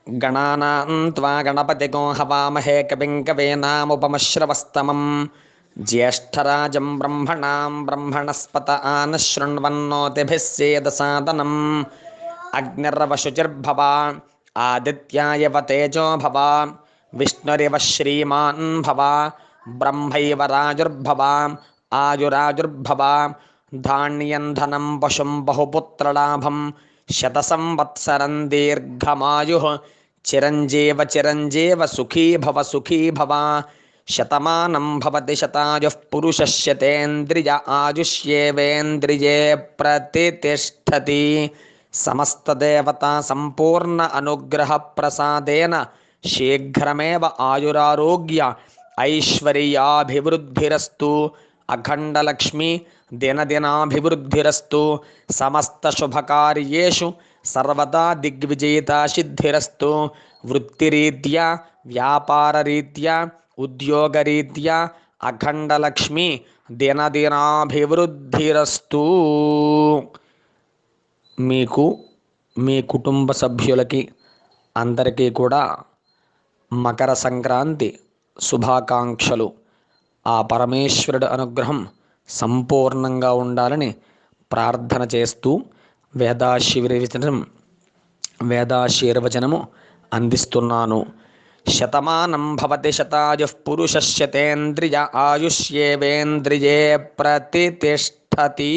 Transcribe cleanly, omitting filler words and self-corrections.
గణానాం త్వా గణపతిగో హవామహే కవిం కవీనాముపమశ్రవస్తమం జ్యేష్ఠరాజం బ్రహ్మణాం బ్రహ్మణస్పత ఆనశృణ్వన్నోతిభిः సేదసాదనం అగ్నిర్వశుచిర్భవ ఆదిత్యాయవ తేజో భవ విష్ణురివ శ్రీమాన్ భవ బ్రహ్మైవ రాజుర్భవ ఆయురాజుర్భవ ధాన్యం ధనం పశుం బహుపుత్రలాభం శతసంవత్సరం దీర్ఘమాయు చిరంజీవ చిరంజీవ సుఖీ భవ శతమానం భవతి శతాయుః పురుషస్యతేంద్రియ ఆయుష్యేవేంద్రియే ప్రతితిష్ఠతి సమస్తదేవతా సంపూర్ణ అనుగ్రహ ప్రసాదేన శీఘ్రమేవ ఆయురారోగ్య ఐశ్వర్యాభివృద్ధిరస్తు అఖండలక్ష్మి దినదినాభివృద్ధిరస్తు సమస్త శుభకార్యేషు సర్వదా దిగ్విజయితా సిద్ధిరస్తు వృత్తిరీత్యా వ్యాపారరీత్యా ఉద్యోగరీత్యా అఖండలక్ష్మి దినదినాభివృద్ధిరస్తు. మీకు మీ కుటుంబ సభ్యులకి అందరికీ కూడా మకర సంక్రాంతి శుభాకాంక్షలు. ఆ పరమేశ్వరుడు అనుగ్రహం సంపూర్ణంగా ఉండాలని ప్రార్థన చేస్తూ వేదాశీర్వచనము అందిస్తున్నాను. శతమానం భవతి శతాయుః పురుషస్యతేంద్రియ ఆయుష్యేవేంద్రియే ప్రతితిష్ఠతి.